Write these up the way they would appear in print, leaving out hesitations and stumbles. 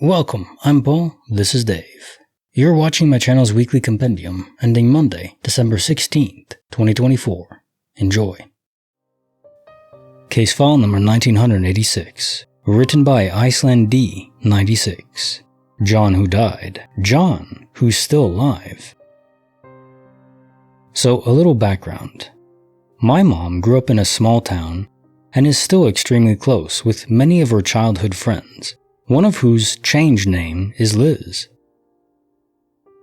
Welcome, I'm Paul, this is Dave. You're watching my channel's weekly compendium ending Monday, December 16th, 2024. Enjoy. Case file number 1986, written by Iceland D, 96. John who died, John who's still alive. So a little background. My mom grew up in a small town and is still extremely close with many of her childhood friends, one of whose changed name is Liz.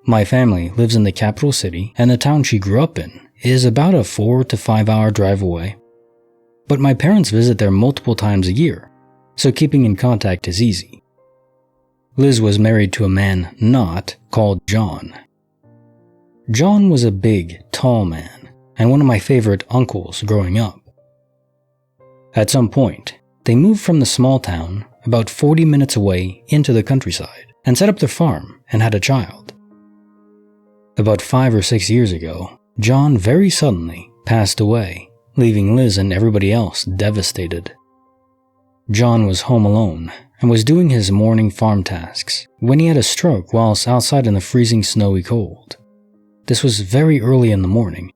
My family lives in the capital city, and the town she grew up in is about a 4 to 5 hour drive away. But my parents visit there multiple times a year, so keeping in contact is easy. Liz was married to a man not called John. John was a big, tall man, and one of my favorite uncles growing up. At some point, they moved from the small town about 40 minutes away into the countryside and set up their farm and had a child. About 5 or 6 years ago, John very suddenly passed away, leaving Liz and everybody else devastated. John was home alone and was doing his morning farm tasks when he had a stroke whilst outside in the freezing snowy cold. This was very early in the morning,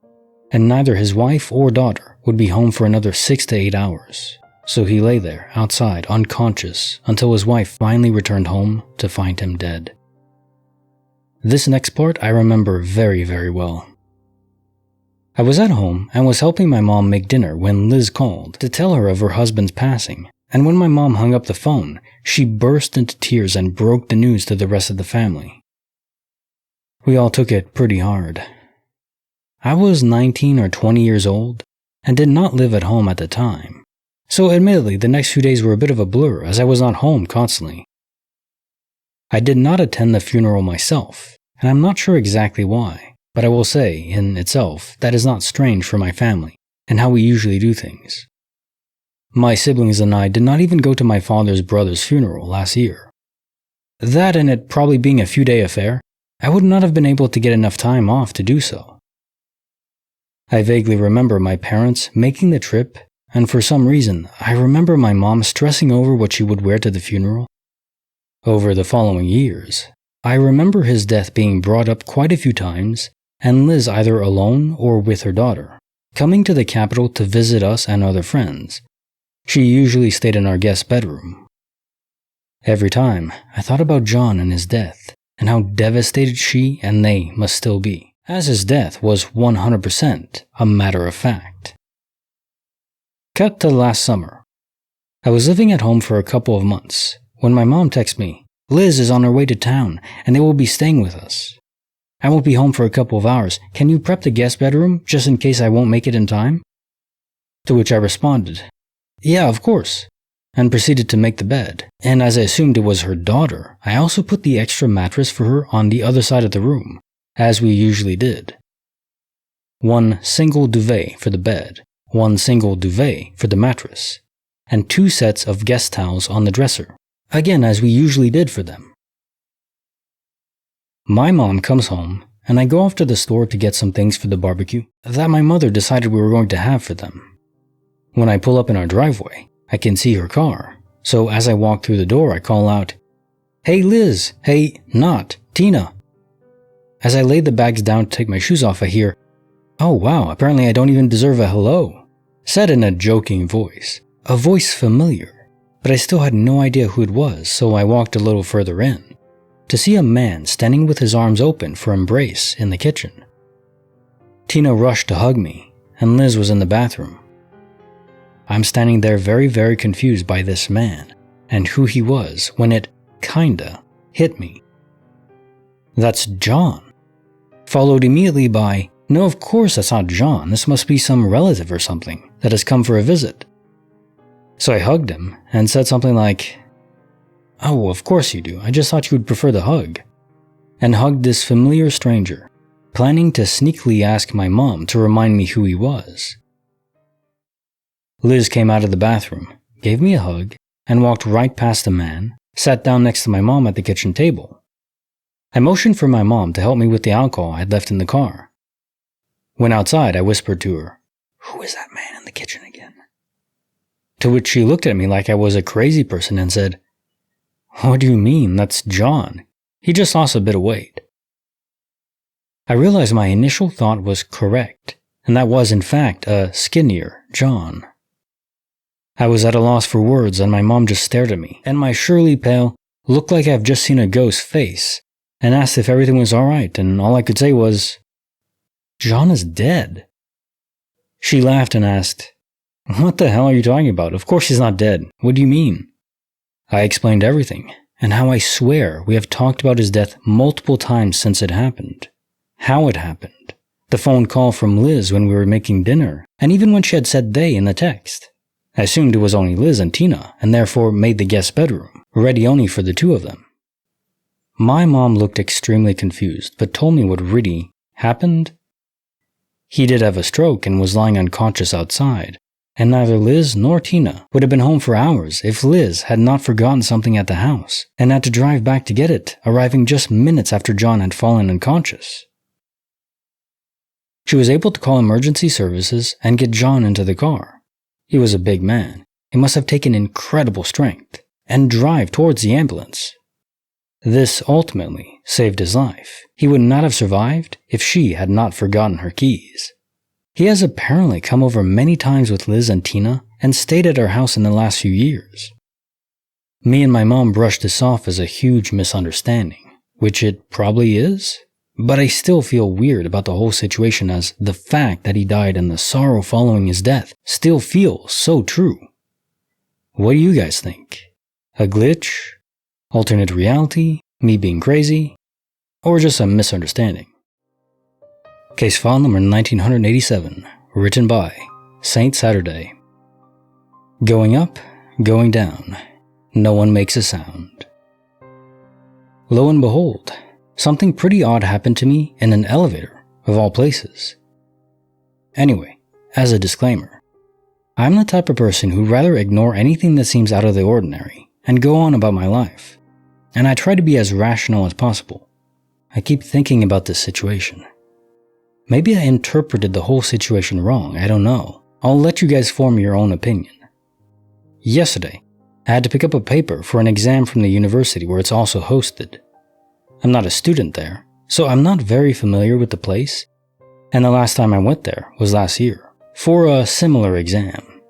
and neither his wife or daughter would be home for another 6 to 8 hours, so he lay there outside unconscious until his wife finally returned home to find him dead. This next part I remember very, very well. I was at home and was helping my mom make dinner when Liz called to tell her of her husband's passing, and when my mom hung up the phone, she burst into tears and broke the news to the rest of the family. We all took it pretty hard. I was 19 or 20 years old and did not live at home at the time, so admittedly the next few days were a bit of a blur as I was not home constantly. I did not attend the funeral myself, and I'm not sure exactly why, but I will say, in itself, that is not strange for my family and how we usually do things. My siblings and I did not even go to my father's brother's funeral last year. That and it probably being a few-day affair, I would not have been able to get enough time off to do so. I vaguely remember my parents making the trip, and for some reason, I remember my mom stressing over what she would wear to the funeral. Over the following years, I remember his death being brought up quite a few times, and Liz either alone or with her daughter, coming to the capital to visit us and other friends. She usually stayed in our guest bedroom. Every time, I thought about John and his death, and how devastated she and they must still be, as his death was 100% a matter of fact. Cut to last summer. I was living at home for a couple of months when my mom texted me, "Liz is on her way to town and they will be staying with us. I won't be home for a couple of hours. Can you prep the guest bedroom just in case I won't make it in time?" To which I responded, "Yeah, of course," and proceeded to make the bed. And as I assumed it was her daughter, I also put the extra mattress for her on the other side of the room, as we usually did. One single duvet for the bed, one single duvet for the mattress, and 2 sets of guest towels on the dresser, again as we usually did for them. My mom comes home, and I go off to the store to get some things for the barbecue that my mother decided we were going to have for them. When I pull up in our driveway, I can see her car, so as I walk through the door I call out, "Hey Liz, hey, not, Tina." As I lay the bags down to take my shoes off I hear, "Oh wow, apparently I don't even deserve a hello," said in a joking voice, a voice familiar, but I still had no idea who it was, so I walked a little further in, to see a man standing with his arms open for embrace in the kitchen. Tina rushed to hug me, and Liz was in the bathroom. I'm standing there very, very confused by this man, and who he was when it kinda hit me. That's John. Followed immediately by, "No, of course that's not John, this must be some relative or something that has come for a visit." So I hugged him and said something like, "Oh, of course you do, I just thought you would prefer the hug," and hugged this familiar stranger, planning to sneakily ask my mom to remind me who he was. Liz came out of the bathroom, gave me a hug, and walked right past the man, sat down next to my mom at the kitchen table. I motioned for my mom to help me with the alcohol I had left in the car. When outside, I whispered to her, "Who is that man in the kitchen again?" To which she looked at me like I was a crazy person and said, What do you mean? That's John. He just lost a bit of weight. I realized my initial thought was correct, and that was in fact a skinnier John. I was at a loss for words, and my mom just stared at me, and my surely pale, looked like I've just seen a ghost face, and asked if everything was alright, and all I could say was, "John is dead." She laughed and asked, "What the hell are you talking about? Of course he's not dead. What do you mean?" I explained everything, and how I swear we have talked about his death multiple times since it happened. How it happened. The phone call from Liz when we were making dinner, and even when she had said they in the text. I assumed it was only Liz and Tina, and therefore made the guest bedroom, ready only for the two of them. My mom looked extremely confused, but told me what really happened. He did have a stroke and was lying unconscious outside, and neither Liz nor Tina would have been home for hours if Liz had not forgotten something at the house, and had to drive back to get it, arriving just minutes after John had fallen unconscious. She was able to call emergency services and get John into the car. He was a big man. It must have taken incredible strength, and drive towards the ambulance. This ultimately saved his life. He would not have survived if she had not forgotten her keys. He has apparently come over many times with Liz and Tina and stayed at our house in the last few years. Me and my mom brushed this off as a huge misunderstanding, which it probably is, but I still feel weird about the whole situation, as the fact that he died and the sorrow following his death still feels so true. What do you guys think? A glitch? Alternate reality? Me being crazy? Or just a misunderstanding? Case file number 1987, written by Saint Saturday. Going up, going down. No one makes a sound. Lo and behold, something pretty odd happened to me in an elevator, of all places. Anyway, as a disclaimer, I'm the type of person who'd rather ignore anything that seems out of the ordinary and go on about my life, and I try to be as rational as possible. I keep thinking about this situation. Maybe I interpreted the whole situation wrong, I don't know. I'll let you guys form your own opinion. Yesterday, I had to pick up a paper for an exam from the university where it's also hosted. I'm not a student there, so I'm not very familiar with the place, and the last time I went there was last year, for a similar exam.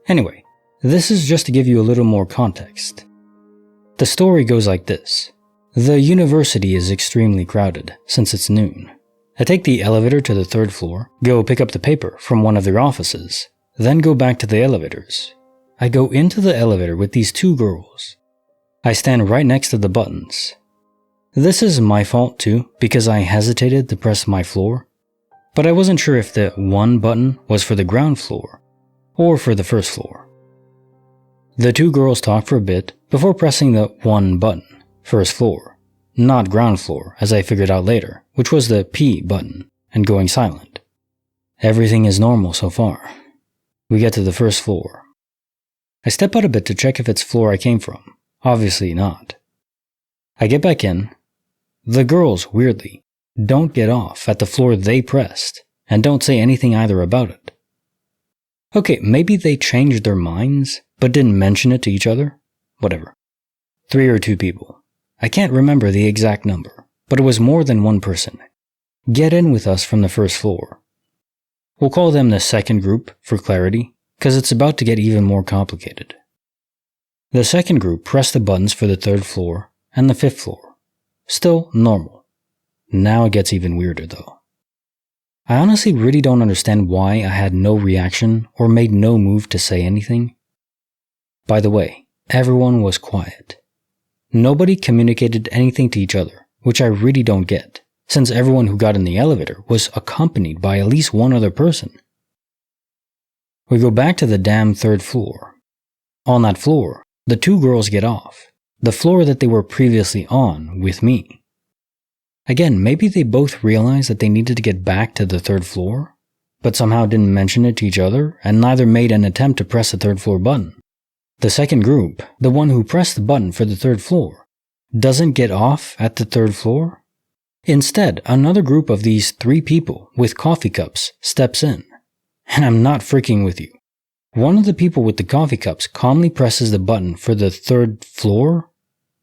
Anyway, this is just to give you a little more context. The story goes like this. The university is extremely crowded, since it's noon. I take the elevator to the 3rd floor, go pick up the paper from one of their offices, then go back to the elevators. I go into the elevator with these two girls. I stand right next to the buttons. This is my fault too, because I hesitated to press my floor, but I wasn't sure if the 1 button was for the ground floor or for the 1st floor. The two girls talked for a bit before pressing the 1 button, 1st floor, not ground floor as I figured out later, which was the P button, and going silent. Everything is normal so far. We get to the 1st floor. I step out a bit to check if it's floor I came from. Obviously not. I get back in. The girls, weirdly, don't get off at the floor they pressed, and don't say anything either about it. Okay, maybe they changed their minds, but didn't mention it to each other? Whatever. 3 or 2 people. I can't remember the exact number, but it was more than 1 person. Get in with us from the 1st floor. We'll call them the 2nd group for clarity, because it's about to get even more complicated. The 2nd group pressed the buttons for the 3rd floor and the 5th floor. Still normal. Now it gets even weirder though. I honestly really don't understand why I had no reaction or made no move to say anything. By the way, everyone was quiet. Nobody communicated anything to each other, which I really don't get, since everyone who got in the elevator was accompanied by at least 1 other person. We go back to the damn 3rd floor. On that floor, the 2 girls get off, the floor that they were previously on with me. Again, maybe they both realized that they needed to get back to the 3rd floor, but somehow didn't mention it to each other, and neither made an attempt to press the 3rd floor button. The 2nd group, the one who pressed the button for the 3rd floor, doesn't get off at the 3rd floor. Instead, another group of these 3 people with coffee cups steps in. And I'm not freaking with you. One of the people with the coffee cups calmly presses the button for the 3rd floor,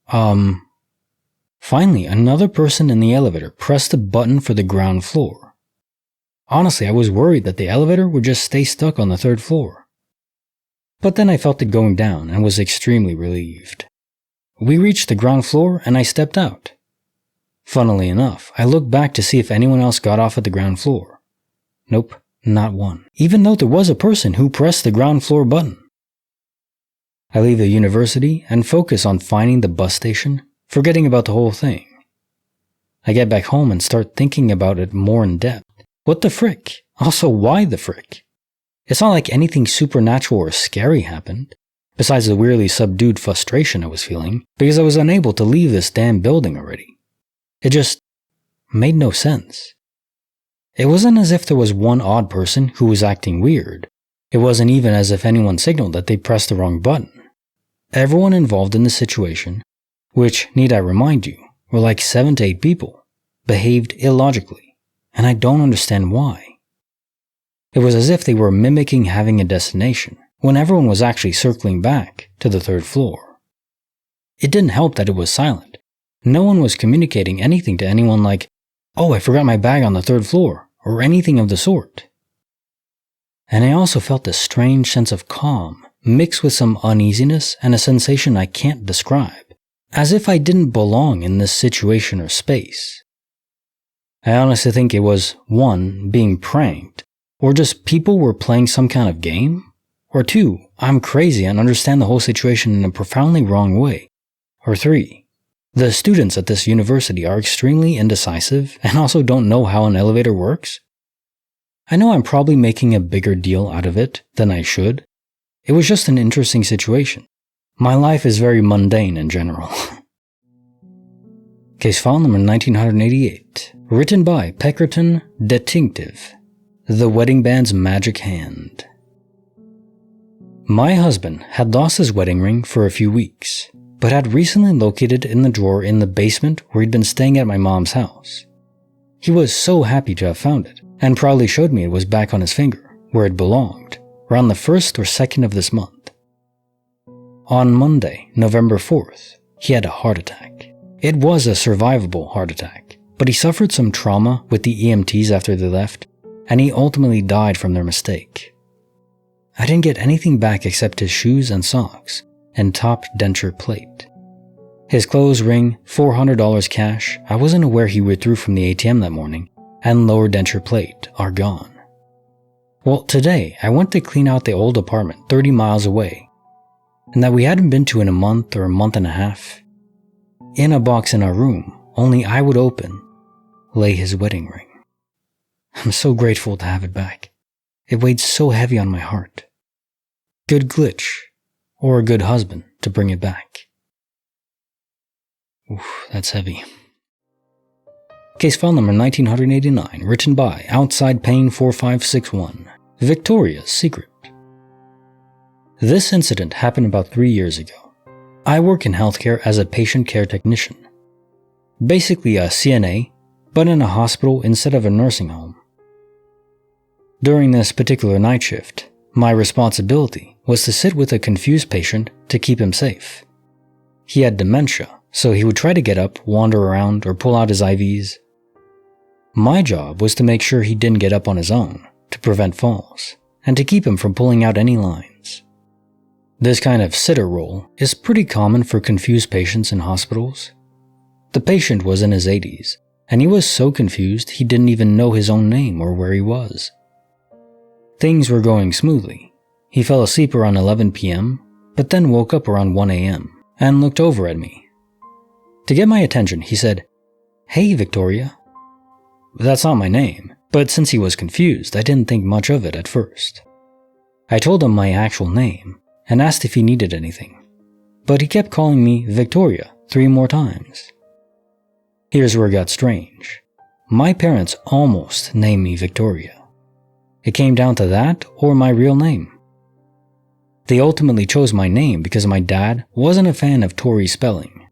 Finally, another person in the elevator pressed the button for the ground floor. Honestly, I was worried that the elevator would just stay stuck on the 3rd floor. But then I felt it going down and was extremely relieved. We reached the ground floor and I stepped out. Funnily enough, I looked back to see if anyone else got off at the ground floor. Nope, not one, even though there was a person who pressed the ground floor button. I leave the university and focus on finding the bus station, forgetting about the whole thing. I get back home and start thinking about it more in depth. What the frick? Also, why the frick? It's not like anything supernatural or scary happened, besides the weirdly subdued frustration I was feeling because I was unable to leave this damn building already. It just made no sense. It wasn't as if there was one odd person who was acting weird. It wasn't even as if anyone signaled that they pressed the wrong button. Everyone involved in the situation, which, need I remind you, were like 7 to 8 people, behaved illogically, and I don't understand why. It was as if they were mimicking having a destination, when everyone was actually circling back to the 3rd floor. It didn't help that it was silent. No one was communicating anything to anyone like, "Oh, I forgot my bag on the 3rd floor," or anything of the sort. And I also felt this strange sense of calm, mixed with some uneasiness and a sensation I can't describe, as if I didn't belong in this situation or space. I honestly think it was 1, being pranked, or just people were playing some kind of game, or 2, I'm crazy and understand the whole situation in a profoundly wrong way, or 3, the students at this university are extremely indecisive and also don't know how an elevator works. I know I'm probably making a bigger deal out of it than I should. It was just an interesting situation. My life is very mundane in general. Case file number 1988, written by Peckerton Detective, The Wedding Band's Magic Hand. My husband had lost his wedding ring for a few weeks, but had recently located it in the drawer in the basement where he'd been staying at my mom's house. He was so happy to have found it, and proudly showed me it was back on his finger, where it belonged, around the 1st or 2nd of this month. On Monday, November 4th, he had a heart attack. It was a survivable heart attack, but he suffered some trauma with the EMTs after they left, and he ultimately died from their mistake. I didn't get anything back except his shoes and socks, and top denture plate. His clothes, ring, $400 cash I wasn't aware he withdrew from the ATM that morning, and lower denture plate are gone. Well, today I went to clean out the old apartment 30 miles away, and that we hadn't been to in a month or a month and a half. In a box in our room, only I would open, lay his wedding ring. I'm so grateful to have it back. It weighed so heavy on my heart. Good glitch, or a good husband to bring it back. Oof, that's heavy. Case file number 1989, written by Outside Pain 4561, Victoria's Secret. This incident happened about 3 years ago. I work in healthcare as a patient care technician. Basically a CNA, but in a hospital instead of a nursing home. During this particular night shift, my responsibility was to sit with a confused patient to keep him safe. He had dementia, so he would try to get up, wander around, or pull out his IVs. My job was to make sure he didn't get up on his own, to prevent falls, and to keep him from pulling out any lines. This kind of sitter role is pretty common for confused patients in hospitals. The patient was in his 80s, and he was so confused he didn't even know his own name or where he was. Things were going smoothly. He fell asleep around 11 p.m., but then woke up around 1 a.m. and looked over at me. To get my attention, he said, "Hey, Victoria." That's not my name, but since he was confused, I didn't think much of it at first. I told him my actual name and asked if he needed anything, but he kept calling me Victoria 3 more times. Here's where it got strange. My parents almost named me Victoria. It came down to that or my real name. They ultimately chose my name because my dad wasn't a fan of Tory spelling.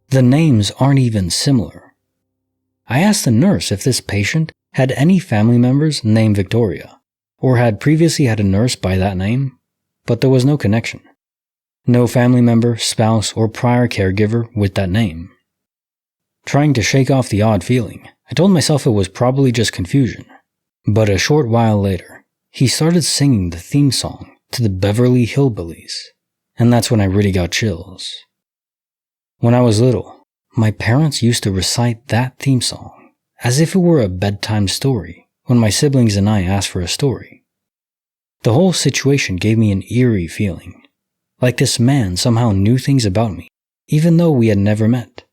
The names aren't even similar. I asked the nurse if this patient had any family members named Victoria, or had previously had a nurse by that name, but there was no connection. No family member, spouse, or prior caregiver with that name. Trying to shake off the odd feeling, I told myself it was probably just confusion. But a short while later, he started singing the theme song to the Beverly Hillbillies, and that's when I really got chills. When I was little, my parents used to recite that theme song as if it were a bedtime story when my siblings and I asked for a story. The whole situation gave me an eerie feeling, like this man somehow knew things about me, even though we had never met.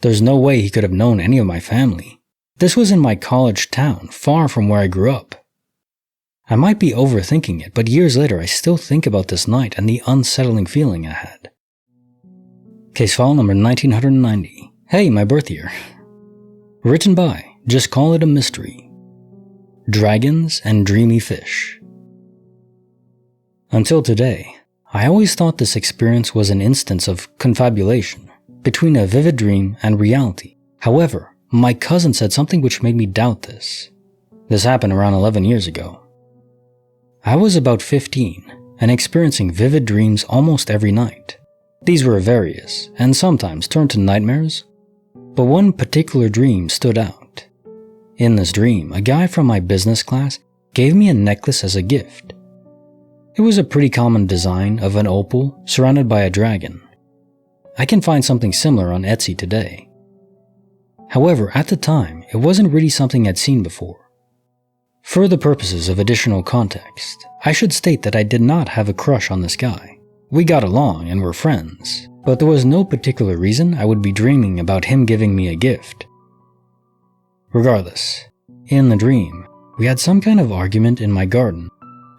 There's no way he could have known any of my family. This was in my college town, far from where I grew up. I might be overthinking it, but years later I still think about this night and the unsettling feeling I had. Case file number 1990. Hey, my birth year. Written by, just call it a mystery. Dragons and Dreamy Fish. Until today, I always thought this experience was an instance of confabulation between a vivid dream and reality. However, my cousin said something which made me doubt this. This happened around 11 years ago. I was about 15 and experiencing vivid dreams almost every night. These were various and sometimes turned to nightmares, but one particular dream stood out. In this dream, a guy from my business class gave me a necklace as a gift. It was a pretty common design of an opal surrounded by a dragon. I can find something similar on Etsy today. However, at the time, it wasn't really something I'd seen before. For the purposes of additional context, I should state that I did not have a crush on this guy. We got along and were friends, but there was no particular reason I would be dreaming about him giving me a gift. Regardless, in the dream, we had some kind of argument in my garden,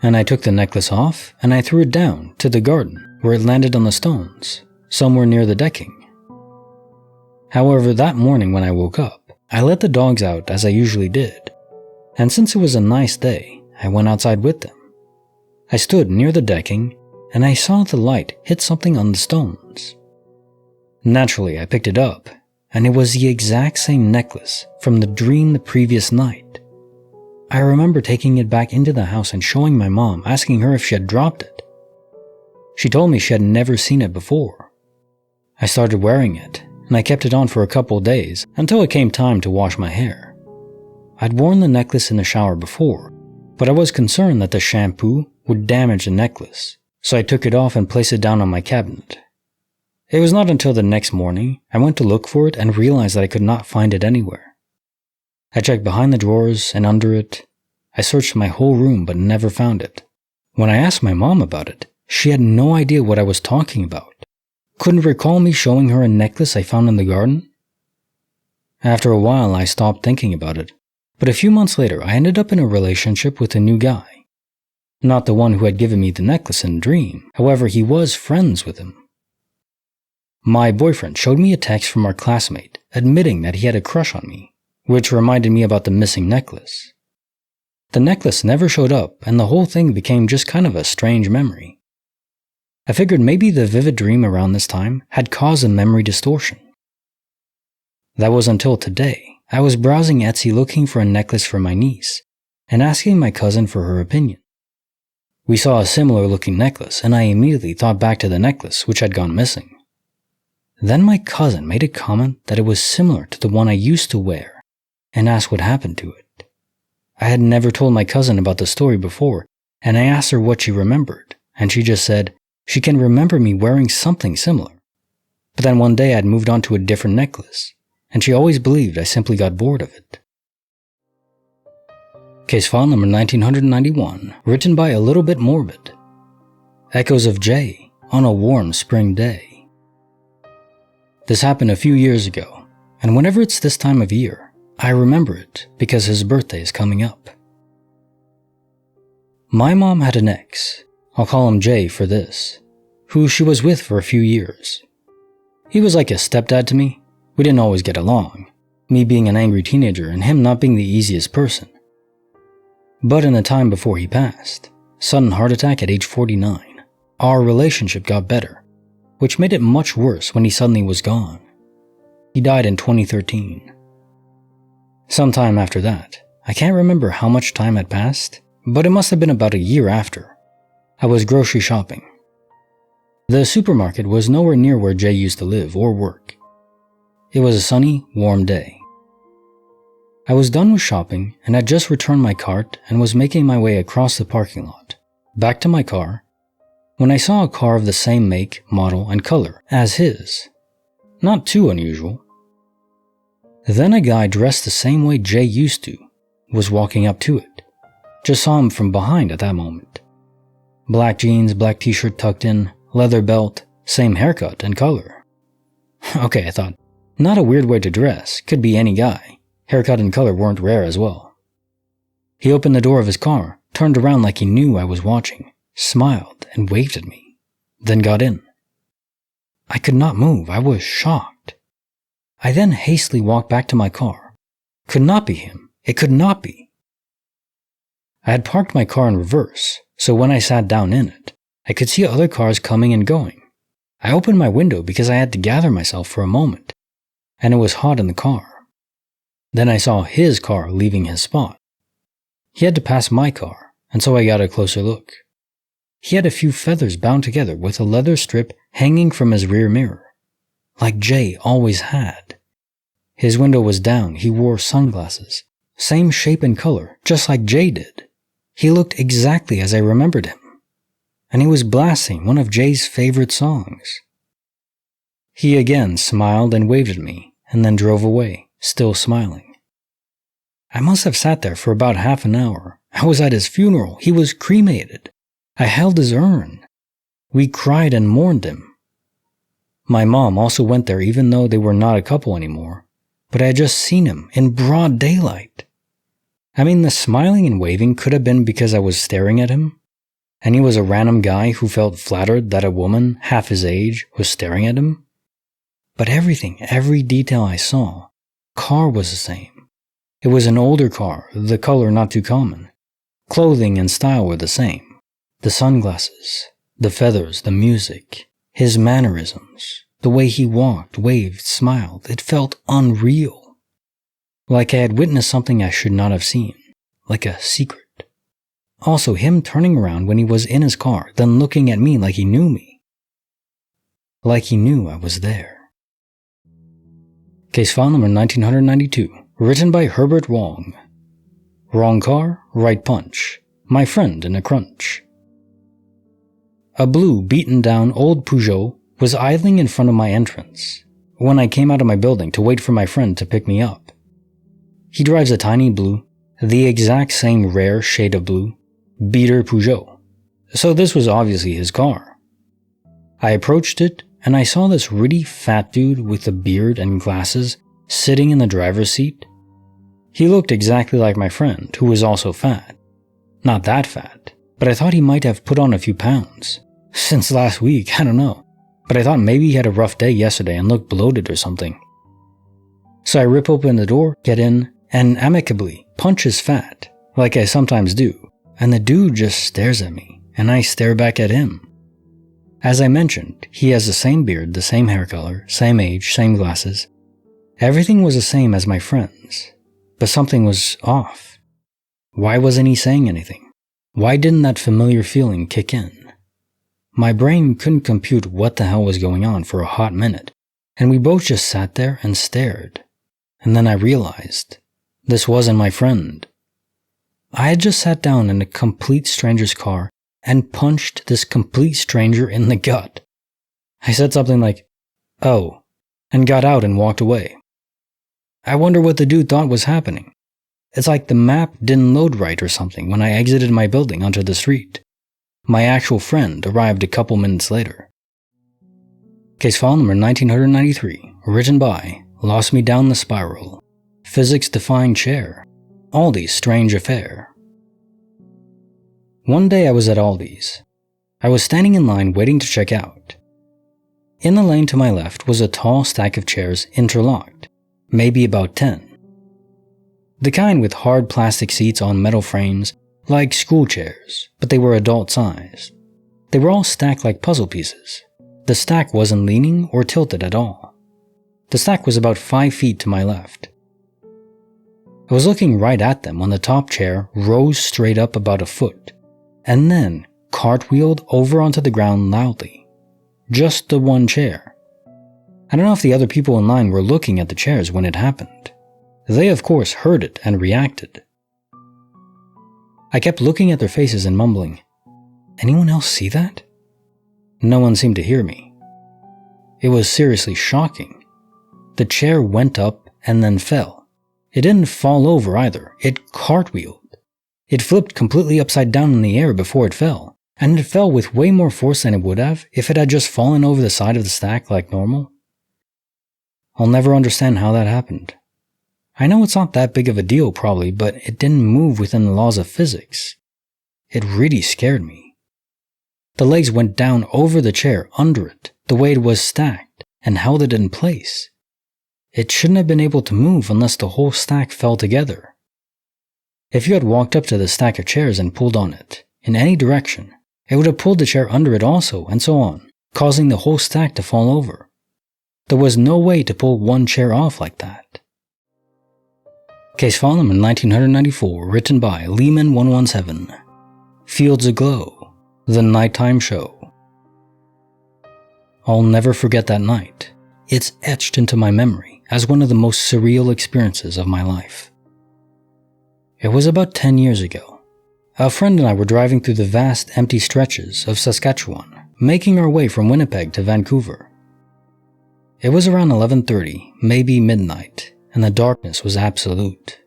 and I took the necklace off and I threw it down to the garden where it landed on the stones, somewhere near the decking. However, that morning when I woke up, I let the dogs out as I usually did, and since it was a nice day, I went outside with them. I stood near the decking and I saw the light hit something on the stones. Naturally, I picked it up, and it was the exact same necklace from the dream the previous night. I remember taking it back into the house and showing my mom, asking her if she had dropped it. She told me she had never seen it before. I started wearing it, and I kept it on for a couple days until it came time to wash my hair. I'd worn the necklace in the shower before, but I was concerned that the shampoo would damage the necklace, so I took it off and placed it down on my cabinet. It was not until the next morning I went to look for it and realized that I could not find it anywhere. I checked behind the drawers and under it. I searched my whole room but never found it. When I asked my mom about it, she had no idea what I was talking about. Couldn't recall me showing her a necklace I found in the garden. After a while I stopped thinking about it, but a few months later I ended up in a relationship with a new guy. Not the one who had given me the necklace in a dream, however he was friends with him. My boyfriend showed me a text from our classmate admitting that he had a crush on me, which reminded me about the missing necklace. The necklace never showed up and the whole thing became just kind of a strange memory. I figured maybe the vivid dream around this time had caused a memory distortion. That was until today. I was browsing Etsy looking for a necklace for my niece and asking my cousin for her opinion. We saw a similar looking necklace and I immediately thought back to the necklace which had gone missing. Then my cousin made a comment that it was similar to the one I used to wear and asked what happened to it. I had never told my cousin about the story before and I asked her what she remembered and she just said she can remember me wearing something similar. But then one day I'd moved on to a different necklace and she always believed I simply got bored of it. Case file number 1991, written by A Little Bit Morbid. Echoes of Jay on a warm spring day. This happened a few years ago, and whenever it's this time of year, I remember it because his birthday is coming up. My mom had an ex, I'll call him Jay for this, who she was with for a few years. He was like a stepdad to me. We didn't always get along, me being an angry teenager and him not being the easiest person. But in the time before he passed, sudden heart attack at age 49, our relationship got better, which made it much worse when he suddenly was gone. He died in 2013. Sometime after that, I can't remember how much time had passed, but it must have been about a year after. I was grocery shopping. The supermarket was nowhere near where Jay used to live or work. It was a sunny, warm day. I was done with shopping and had just returned my cart and was making my way across the parking lot, back to my car, when I saw a car of the same make, model, and color as his. Not too unusual. Then a guy dressed the same way Jay used to was walking up to it. Just saw him from behind at that moment. Black jeans, black t-shirt tucked in, leather belt, same haircut and color. Okay, I thought, not a weird way to dress, could be any guy. Haircut and color weren't rare as well. He opened the door of his car, turned around like he knew I was watching, smiled and waved at me, then got in. I could not move, I was shocked. I then hastily walked back to my car. Could not be him, it could not be. I had parked my car in reverse, so when I sat down in it, I could see other cars coming and going. I opened my window because I had to gather myself for a moment, and it was hot in the car. Then I saw his car leaving his spot. He had to pass my car, and so I got a closer look. He had a few feathers bound together with a leather strip hanging from his rear mirror, like Jay always had. His window was down, he wore sunglasses, same shape and color, just like Jay did. He looked exactly as I remembered him, and he was blasting one of Jay's favorite songs. He again smiled and waved at me, and then drove away, still smiling. I must have sat there for about half an hour. I was at his funeral. He was cremated. I held his urn. We cried and mourned him. My mom also went there even though they were not a couple anymore, but I had just seen him in broad daylight. I mean, the smiling and waving could have been because I was staring at him, and he was a random guy who felt flattered that a woman half his age was staring at him. But everything, every detail I saw, car was the same. It was an older car, the color not too common. Clothing and style were the same. The sunglasses, the feathers, the music, his mannerisms, the way he walked, waved, smiled, it felt unreal. Like I had witnessed something I should not have seen, like a secret. Also, him turning around when he was in his car, then looking at me like he knew me. Like he knew I was there. Case file number 1992. Written by Herbert Wong. Wrong car, right punch. My friend in a crunch. A blue, beaten-down old Peugeot was idling in front of my entrance when I came out of my building to wait for my friend to pick me up. He drives a tiny blue, the exact same rare shade of blue, beater Peugeot, so this was obviously his car. I approached it, and I saw this really fat dude with a beard and glasses sitting in the driver's seat. He looked exactly like my friend, who was also fat. Not that fat, but I thought he might have put on a few pounds. Since last week, I don't know. But I thought maybe he had a rough day yesterday and looked bloated or something. So I rip open the door, get in, and amicably punch his fat, like I sometimes do. And the dude just stares at me, and I stare back at him. As I mentioned, he has the same beard, the same hair color, same age, same glasses. Everything was the same as my friend's, but something was off. Why wasn't he saying anything? Why didn't that familiar feeling kick in? My brain couldn't compute what the hell was going on for a hot minute, and we both just sat there and stared. And then I realized, this wasn't my friend. I had just sat down in a complete stranger's car and punched this complete stranger in the gut. I said something like, "Oh," and got out and walked away. I wonder what the dude thought was happening. It's like the map didn't load right or something when I exited my building onto the street. My actual friend arrived a couple minutes later. Case file number 1993, written by Lost Me Down the Spiral, Physics-Defying Chair, Aldi's Strange Affair. One day I was at Aldi's. I was standing in line waiting to check out. In the lane to my left was a tall stack of chairs interlocked, maybe about 10. The kind with hard plastic seats on metal frames, like school chairs, but they were adult-sized. They were all stacked like puzzle pieces. The stack wasn't leaning or tilted at all. The stack was about 5 feet to my left. I was looking right at them when the top chair rose straight up about a foot, and then cartwheeled over onto the ground loudly. just the one chair. I don't know if the other people in line were looking at the chairs when it happened. They of course heard it and reacted. I kept looking at their faces and mumbling, "Anyone else see that?" No one seemed to hear me. It was seriously shocking. The chair went up and then fell. It didn't fall over either, it cartwheeled. It flipped completely upside down in the air before it fell, and it fell with way more force than it would have if it had just fallen over the side of the stack like normal. I'll never understand how that happened. I know it's not that big of a deal probably, but it didn't move within the laws of physics. It really scared me. The legs went down over the chair under it, the way it was stacked, and held it in place. It shouldn't have been able to move unless the whole stack fell together. If you had walked up to the stack of chairs and pulled on it, in any direction, it would have pulled the chair under it also, and so on, causing the whole stack to fall over. There was no way to pull one chair off like that. Case file number 1994, written by Lehman117. Fields Aglow, The Nighttime Show. I'll never forget that night. It's etched into my memory as one of the most surreal experiences of my life. It was about 10 years ago. A friend and I were driving through the vast empty stretches of Saskatchewan, making our way from Winnipeg to Vancouver. It was around 11:30, maybe midnight, and the darkness was absolute.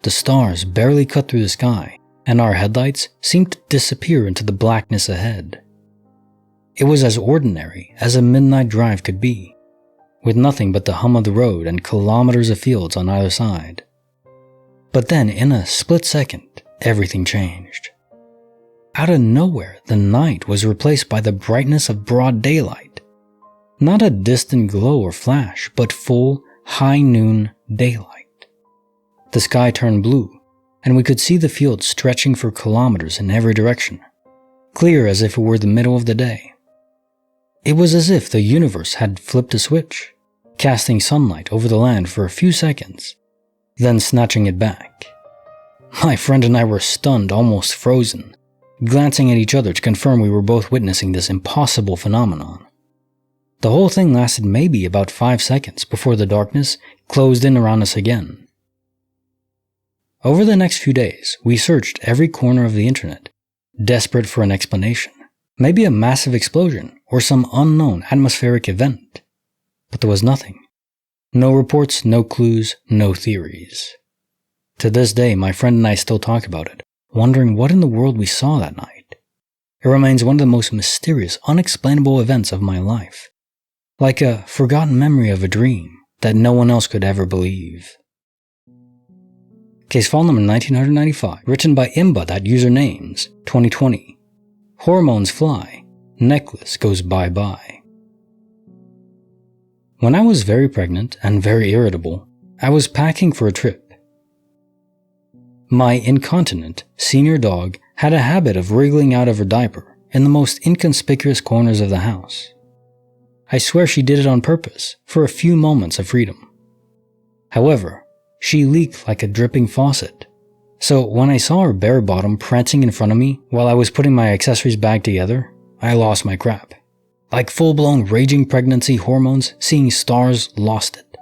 The stars barely cut through the sky, and our headlights seemed to disappear into the blackness ahead. It was as ordinary as a midnight drive could be, with nothing but the hum of the road and kilometers of fields on either side. But then, in a split second, everything changed. Out of nowhere, the night was replaced by the brightness of broad daylight. Not a distant glow or flash, but full, high noon daylight. The sky turned blue, and we could see the fields stretching for kilometers in every direction, clear as if it were the middle of the day. It was as if the universe had flipped a switch, casting sunlight over the land for a few seconds, then snatching it back. My friend and I were stunned, almost frozen, glancing at each other to confirm we were both witnessing this impossible phenomenon. The whole thing lasted maybe about 5 seconds before the darkness closed in around us again. Over the next few days, we searched every corner of the internet, desperate for an explanation, maybe a massive explosion or some unknown atmospheric event. But there was nothing. No reports, no clues, no theories. To this day, my friend and I still talk about it, wondering what in the world we saw that night. It remains one of the most mysterious, unexplainable events of my life. Like a forgotten memory of a dream that no one else could ever believe. Case file number 1995, written by Imba.usernames, 2020. Hormones fly, necklace goes bye-bye. When I was very pregnant and very irritable, I was packing for a trip. My incontinent senior dog had a habit of wriggling out of her diaper in the most inconspicuous corners of the house. I swear she did it on purpose, for a few moments of freedom. However, she leaked like a dripping faucet, so when I saw her bare bottom prancing in front of me while I was putting my accessories bag together, I lost my crap. Like full-blown raging pregnancy hormones, seeing stars, lost it.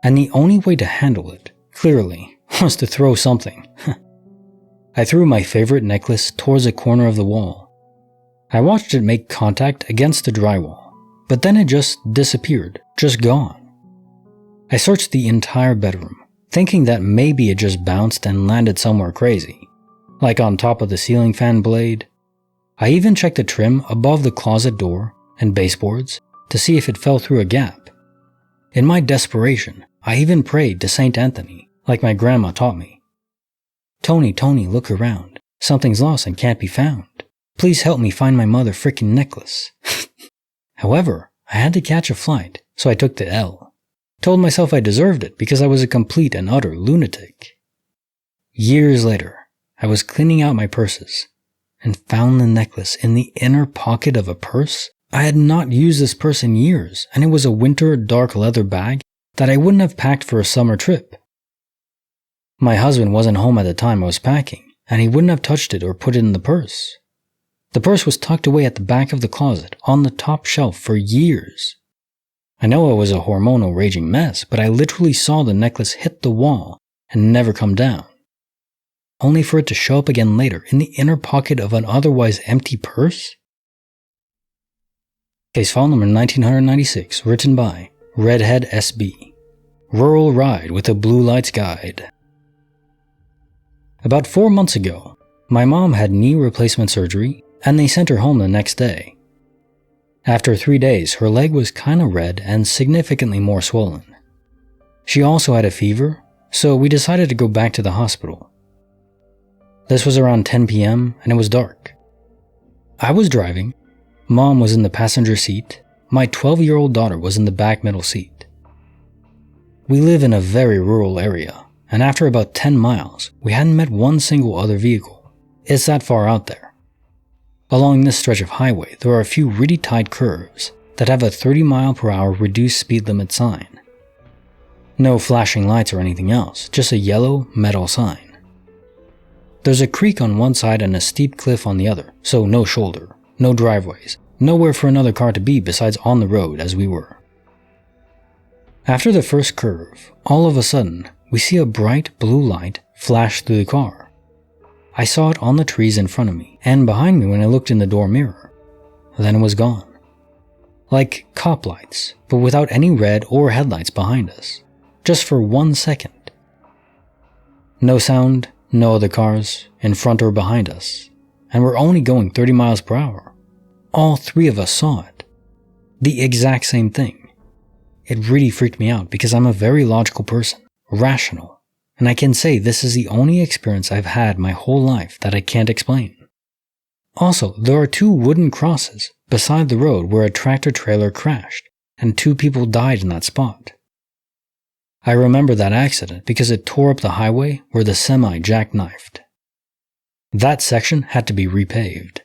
And the only way to handle it, clearly, was to throw something. I threw my favorite necklace towards a corner of the wall. I watched it make contact against the drywall, but then it just disappeared, just gone. I searched the entire bedroom, thinking that maybe it just bounced and landed somewhere crazy, like on top of the ceiling fan blade. I even checked the trim above the closet door and baseboards to see if it fell through a gap. In my desperation, I even prayed to Saint Anthony, like my grandma taught me. Tony, look around. Something's lost and can't be found. Please help me find my mother frickin' necklace. However, I had to catch a flight, so I took the L. Told myself I deserved it because I was a complete and utter lunatic. Years later, I was cleaning out my purses and found the necklace in the inner pocket of a purse. I had not used this purse in years, and it was a winter dark leather bag that I wouldn't have packed for a summer trip. My husband wasn't home at the time I was packing, and he wouldn't have touched it or put it in the purse. The purse was tucked away at the back of the closet on the top shelf for years. I know it was a hormonal raging mess, but I literally saw the necklace hit the wall and never come down, only for it to show up again later in the inner pocket of an otherwise empty purse? Case file number 1996, written by Redhead SB. Rural Ride with a Blue Lights Guide. About 4 months ago, my mom had knee replacement surgery and they sent her home the next day. After 3 days, her leg was kinda red and significantly more swollen. She also had a fever, so we decided to go back to the hospital. This was around 10 p.m. and it was dark. I was driving, Mom was in the passenger seat, my 12-year-old daughter was in the back middle seat. We live in a very rural area, and after about 10 miles, we hadn't met one single other vehicle. It's that far out there. Along this stretch of highway, there are a few really tight curves that have a 30-mile-per-hour reduced speed limit sign. No flashing lights or anything else, just a yellow metal sign. There's a creek on one side and a steep cliff on the other, so no shoulder, no driveways, nowhere for another car to be besides on the road as we were. After the first curve, all of a sudden, we see a bright blue light flash through the car. I saw it on the trees in front of me and behind me when I looked in the door mirror. Then it was gone. Like cop lights, but without any red or headlights behind us. Just for 1 second. No sound, no other cars, in front or behind us. And we're only going 30 miles per hour. All 3 of us saw it. The exact same thing. It really freaked me out because I'm a very logical person, rational. And I can say this is the only experience I've had my whole life that I can't explain. Also, there are 2 wooden crosses beside the road where a tractor trailer crashed, and 2 people died in that spot. I remember that accident because it tore up the highway where the semi jackknifed. That section had to be repaved.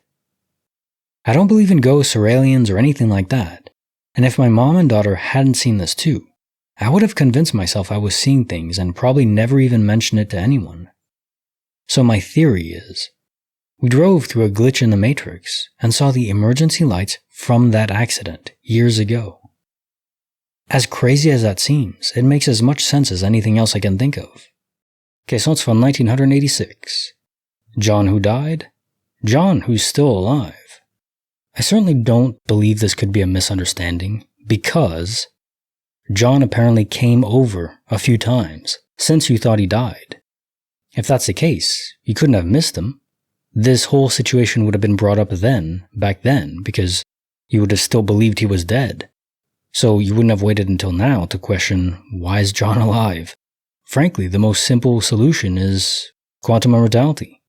I don't believe in ghosts or aliens or anything like that, and if my mom and daughter hadn't seen this too, I would have convinced myself I was seeing things and probably never even mentioned it to anyone. So my theory is, we drove through a glitch in the Matrix and saw the emergency lights from that accident years ago. As crazy as that seems, it makes as much sense as anything else I can think of. Case notes from 1986. John who died, John who's still alive. I certainly don't believe this could be a misunderstanding because John apparently came over a few times since you thought he died. If that's the case, you couldn't have missed him. This whole situation would have been brought up back then, because you would have still believed he was dead. So you wouldn't have waited until now to question, why is John alive? Frankly, the most simple solution is quantum immortality.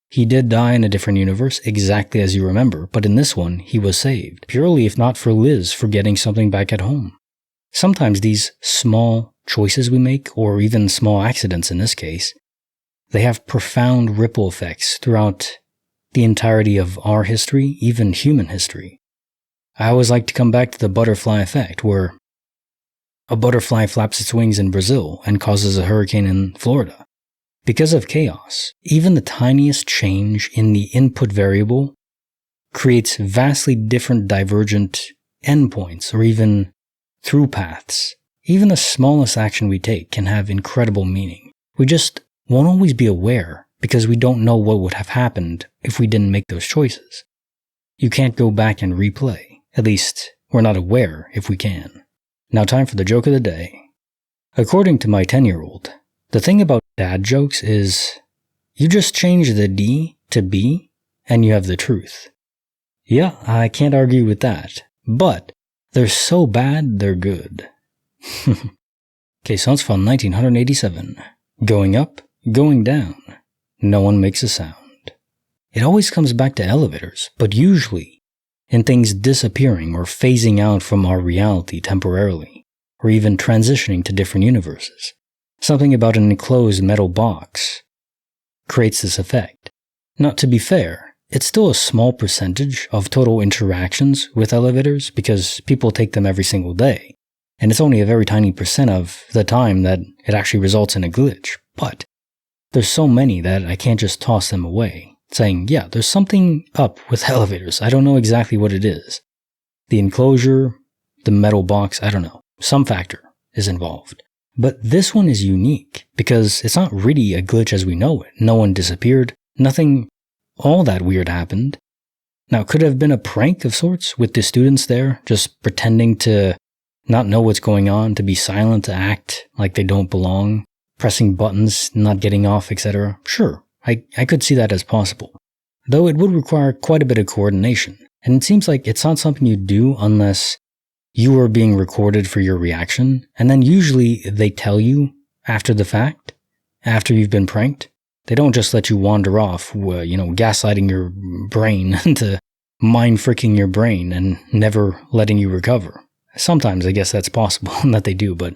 He did die in a different universe, exactly as you remember, but in this one, he was saved, purely if not for Liz forgetting something back at home. Sometimes these small choices we make, or even small accidents in this case, they have profound ripple effects throughout the entirety of our history, even human history. I always like to come back to the butterfly effect, where a butterfly flaps its wings in Brazil and causes a hurricane in Florida. Because of chaos, even the tiniest change in the input variable creates vastly different divergent endpoints or even through paths. Even the smallest action we take can have incredible meaning. We just won't always be aware because we don't know what would have happened if we didn't make those choices. You can't go back and replay. At least, we're not aware if we can. Now time for the joke of the day. According to my 10-year-old, the thing about dad jokes is you just change the D to B and you have the truth. Yeah, I can't argue with that, but they're so bad, they're good. Case notes from 1987. Going up, going down. No one makes a sound. It always comes back to elevators, but usually in things disappearing or phasing out from our reality temporarily, or even transitioning to different universes. Something about an enclosed metal box creates this effect. Now, to be fair, it's still a small percentage of total interactions with elevators because people take them every single day, and it's only a very tiny percent of the time that it actually results in a glitch. But there's so many that I can't just toss them away. saying, yeah, there's something up with elevators. I don't know exactly what it is. The enclosure, the metal box, I don't know. Some factor is involved. But this one is unique because it's not really a glitch as we know it. No one disappeared. Nothing all that weird happened. Now, could it have been a prank of sorts with the students there, just pretending to not know what's going on, to be silent, to act like they don't belong, pressing buttons, not getting off, etc.? Sure, I could see that as possible. Though it would require quite a bit of coordination. And it seems like it's not something you do unless you are being recorded for your reaction. And then usually they tell you after the fact, after you've been pranked. They don't just let you wander off, gaslighting your brain into mind-fricking your brain and never letting you recover. Sometimes I guess that's possible that they do, but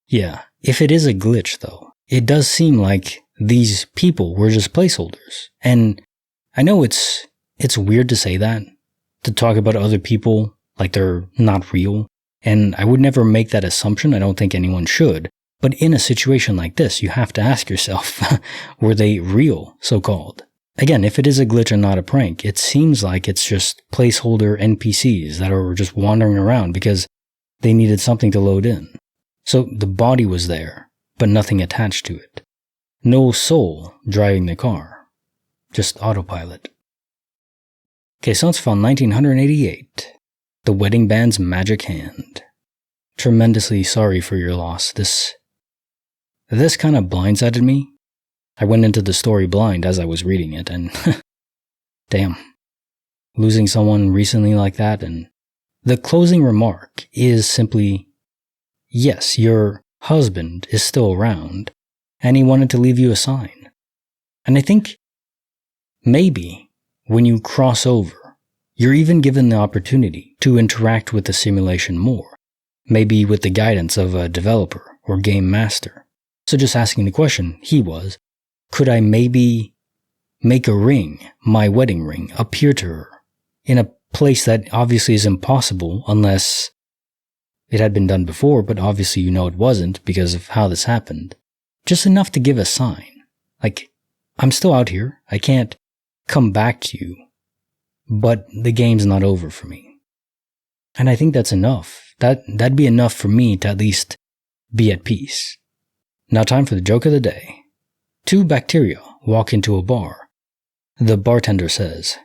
yeah. If it is a glitch, though, it does seem like these people were just placeholders. And I know it's weird to say that, to talk about other people like they're not real. And I would never make that assumption. I don't think anyone should. But in a situation like this, you have to ask yourself, were they real, so-called? Again, if it is a glitch and not a prank, it seems like it's just placeholder NPCs that are just wandering around because they needed something to load in. So the body was there, but nothing attached to it. No soul driving the car. Just autopilot. Case notes found 1988. The Wedding Band's Magic Hand. Tremendously sorry for your loss. This kind of blindsided me. I went into the story blind as I was reading it, and damn. Losing someone recently like that, and the closing remark is simply, yes, your husband is still around, and he wanted to leave you a sign. And I think maybe when you cross over, you're even given the opportunity to interact with the simulation more, maybe with the guidance of a developer or game master. So just asking the question, could I maybe make a ring, my wedding ring, appear to her in a place that obviously is impossible unless it had been done before, but obviously you know it wasn't because of how this happened. Just enough to give a sign. Like, I'm still out here, I can't come back to you, but the game's not over for me. And I think that's enough. That'd be enough for me to at least be at peace. Now time for the joke of the day. 2 bacteria walk into a bar. The bartender says,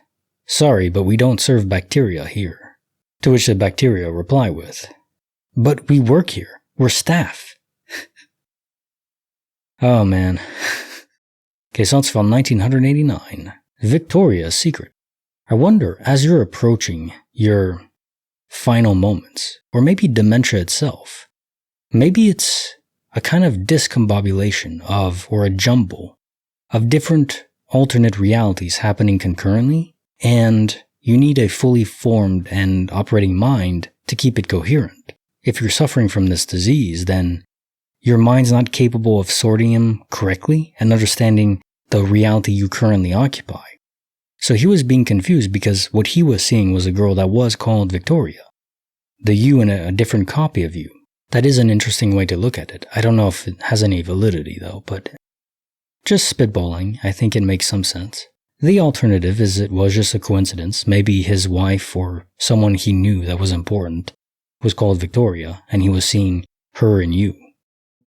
"Sorry, but we don't serve bacteria here." To which the bacteria reply with, "But we work here. We're staff." Oh man. Case notes from 1989. Victoria's Secret. I wonder, as you're approaching your final moments, or maybe dementia itself, maybe it's a kind of discombobulation of, or a jumble of different alternate realities happening concurrently, and you need a fully formed and operating mind to keep it coherent. If you're suffering from this disease, then your mind's not capable of sorting them correctly and understanding the reality you currently occupy. So he was being confused because what he was seeing was a girl that was called Victoria. The you in a different copy of you. That is an interesting way to look at it. I don't know if it has any validity though, but just spitballing, I think it makes some sense. The alternative is it was just a coincidence. Maybe his wife or someone he knew that was important was called Victoria, and he was seeing her and you.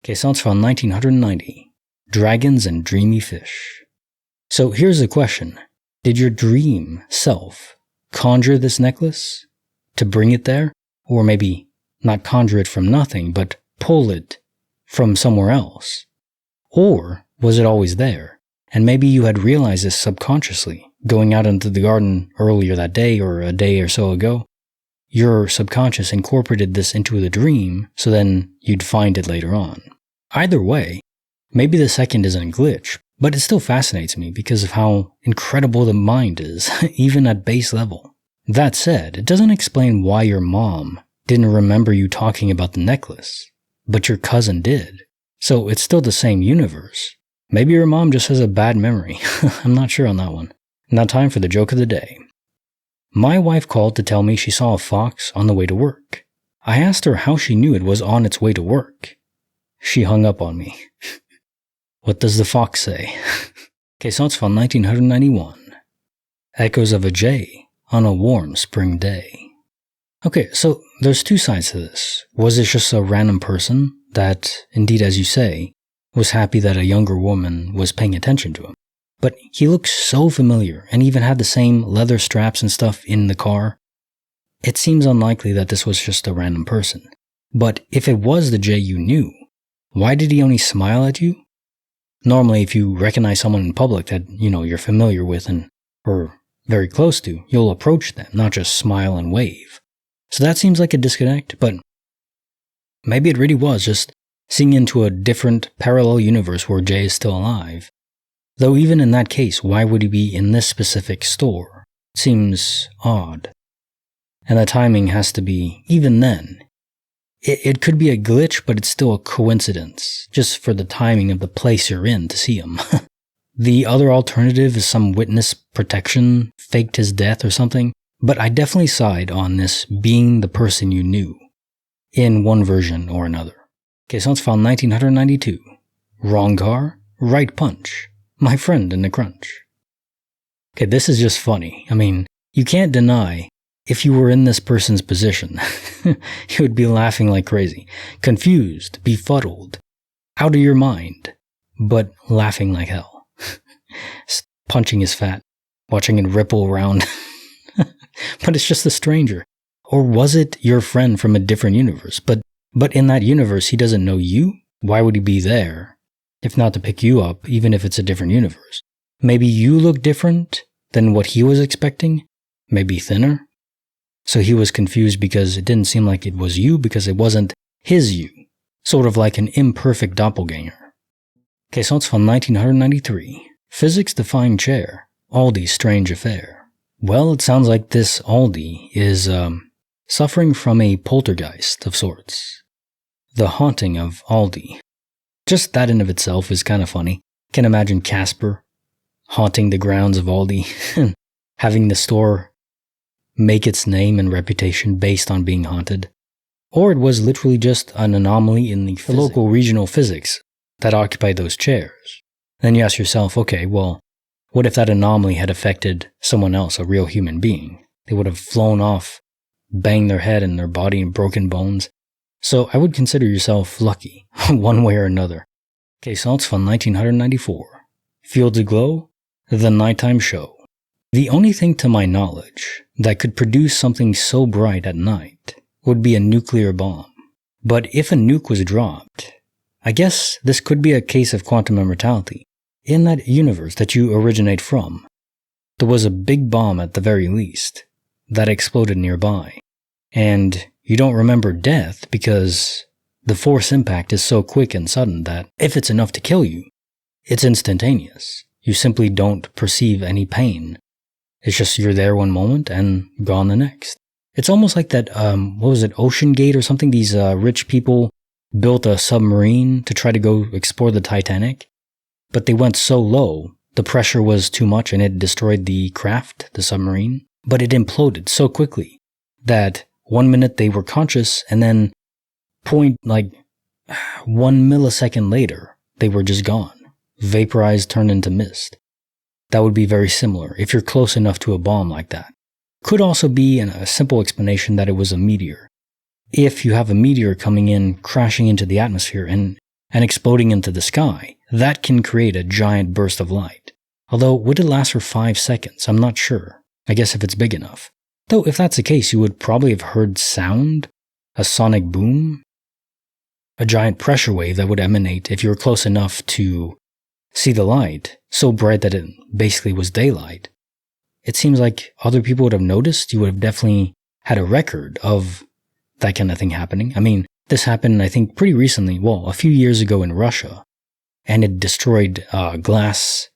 Case notes from 1990. Dragons and Dreamy Fish. So here's the question. Did your dream self conjure this necklace to bring it there? Or maybe not conjure it from nothing, but pull it from somewhere else? Or was it always there? And maybe you had realized this subconsciously, going out into the garden earlier that day or a day or so ago. Your subconscious incorporated this into the dream, so then you'd find it later on. Either way, maybe the second isn't a glitch, but it still fascinates me because of how incredible the mind is, even at base level. That said, it doesn't explain why your mom didn't remember you talking about the necklace, but your cousin did. So it's still the same universe. Maybe your mom just has a bad memory. I'm not sure on that one. Now time for the joke of the day. My wife called to tell me she saw a fox on the way to work. I asked her how she knew it was on its way to work. She hung up on me. What does the fox say? Case notes from 1991. Echoes of a jay on a warm spring day. Okay, so there's two sides to this. Was it just a random person that, indeed as you say, was happy that a younger woman was paying attention to him? But he looked so familiar and even had the same leather straps and stuff in the car. It seems unlikely that this was just a random person. But if it was the Jay you knew, why did he only smile at you? Normally, if you recognize someone in public that, you're familiar with or very close to, you'll approach them, not just smile and wave. So that seems like a disconnect, but maybe it really was just seeing into a different parallel universe where Jay is still alive. Though even in that case, why would he be in this specific store? Seems odd. And the timing has to be, even then, it could be a glitch, but it's still a coincidence, just for the timing of the place you're in to see him. The other alternative is some witness protection faked his death or something, but I definitely side on this being the person you knew, in one version or another. Okay, so it's found 1992. Wrong car, right punch. My friend in the crunch. Okay, this is just funny. I mean, you can't deny if you were in this person's position, you would be laughing like crazy, confused, befuddled, out of your mind, but laughing like hell. Punching his fat, watching it ripple around. But it's just a stranger. Or was it your friend from a different universe? But in that universe, he doesn't know you? Why would he be there? If not to pick you up, even if it's a different universe. Maybe you look different than what he was expecting? Maybe thinner? So he was confused because it didn't seem like it was you because it wasn't his you. Sort of like an imperfect doppelganger. Okay, so it's from 1993. Physics-Defying chair. Aldi's strange affair. Well, it sounds like this Aldi is suffering from a poltergeist of sorts. The haunting of Aldi. Just that in of itself is kind of funny. Can imagine Casper haunting the grounds of Aldi and having the store make its name and reputation based on being haunted. Or it was literally just an anomaly in the local regional physics that occupied those chairs. Then you ask yourself, okay, well, what if that anomaly had affected someone else, a real human being? They would have flown off, banged their head and their body and broken bones. So I would consider yourself lucky, one way or another. Okay, so it's from 1994. Fields Aglow, The Nighttime Show. The only thing to my knowledge that could produce something so bright at night would be a nuclear bomb. But if a nuke was dropped, I guess this could be a case of quantum immortality. In that universe that you originate from, there was a big bomb at the very least that exploded nearby. And you don't remember death because the force impact is so quick and sudden that if it's enough to kill you, it's instantaneous. You simply don't perceive any pain. It's just you're there one moment and gone the next. It's almost like that, Ocean Gate or something? These rich people built a submarine to try to go explore the Titanic, but they went so low, the pressure was too much and it destroyed the craft, the submarine. But it imploded so quickly that 1 minute they were conscious and then 1 millisecond later, they were just gone. Vaporized, turned into mist. That would be very similar if you're close enough to a bomb like that. Could also be a simple explanation that it was a meteor. If you have a meteor coming in, crashing into the atmosphere and exploding into the sky, that can create a giant burst of light. Although, would it last for 5 seconds? I'm not sure. I guess if it's big enough. Though if that's the case, you would probably have heard sound, a sonic boom, a giant pressure wave that would emanate if you were close enough to see the light, so bright that it basically was daylight. It seems like other people would have noticed. You would have definitely had a record of that kind of thing happening. I mean, this happened, I think, pretty recently, a few years ago in Russia, and it destroyed glass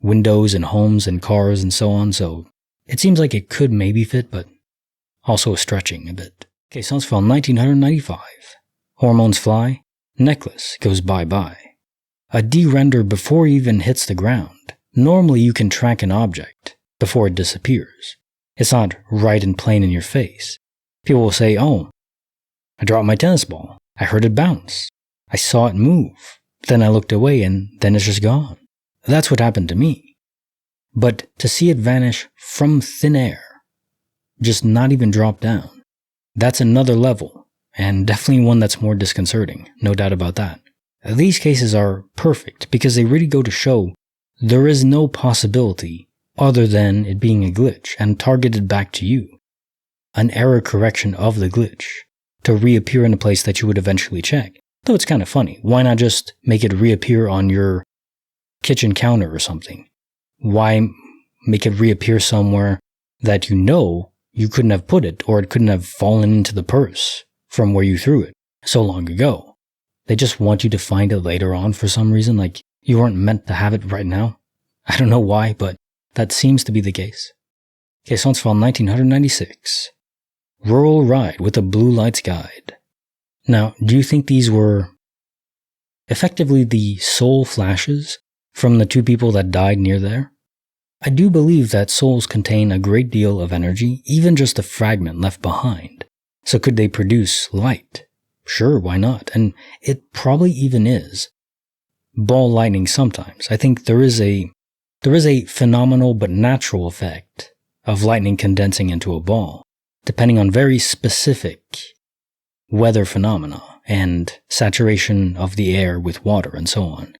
windows and homes and cars and so on, so it seems like it could maybe fit, but also stretching a bit. Okay, so it's from 1995. Hormones fly, necklace goes bye-bye. A de-render before it even hits the ground. Normally you can track an object before it disappears. It's not right and plain in your face. People will say, oh, I dropped my tennis ball. I heard it bounce. I saw it move. Then I looked away and then it's just gone. That's what happened to me. But to see it vanish from thin air, just not even drop down, that's another level, and definitely one that's more disconcerting, no doubt about that. These cases are perfect because they really go to show there is no possibility other than it being a glitch and targeted back to you. An error correction of the glitch to reappear in a place that you would eventually check. Though it's kind of funny. Why not just make it reappear on your kitchen counter or something? Why make it reappear somewhere that you know you couldn't have put it, or it couldn't have fallen into the purse from where you threw it so long ago? They just want you to find it later on for some reason, like you weren't meant to have it right now. I don't know why, but that seems to be the case. Okay, so it's from 1996. Rural Ride with a Blue Lights Guide. Now, do you think these were effectively the soul flashes from the two people that died near there? I do believe that souls contain a great deal of energy, even just a fragment left behind. So could they produce light? Sure, why not? And it probably even is. Ball lightning sometimes. I think there is a phenomenal but natural effect of lightning condensing into a ball, depending on very specific weather phenomena and saturation of the air with water and so on.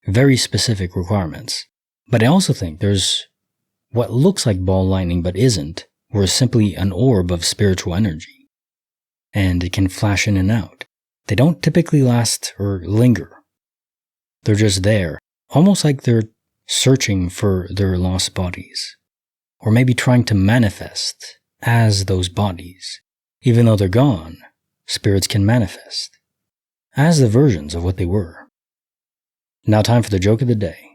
Very specific requirements. But I also think there's what looks like ball lightning but isn't, or is simply an orb of spiritual energy. And it can flash in and out. They don't typically last or linger. They're just there, almost like they're searching for their lost bodies. Or maybe trying to manifest as those bodies. Even though they're gone, spirits can manifest as the versions of what they were. Now time for the joke of the day.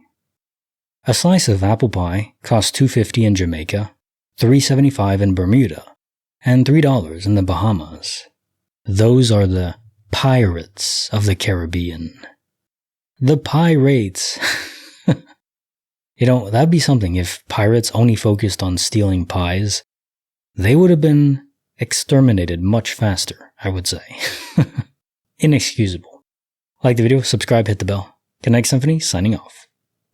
A slice of apple pie costs $2.50 in Jamaica, $3.75 in Bermuda, and $3 in the Bahamas. Those are the pirates of the Caribbean. The pirates. You know, that'd be something if pirates only focused on stealing pies. They would have been exterminated much faster, I would say. Inexcusable. Like the video, subscribe, hit the bell. Kinetic Symphony, signing off.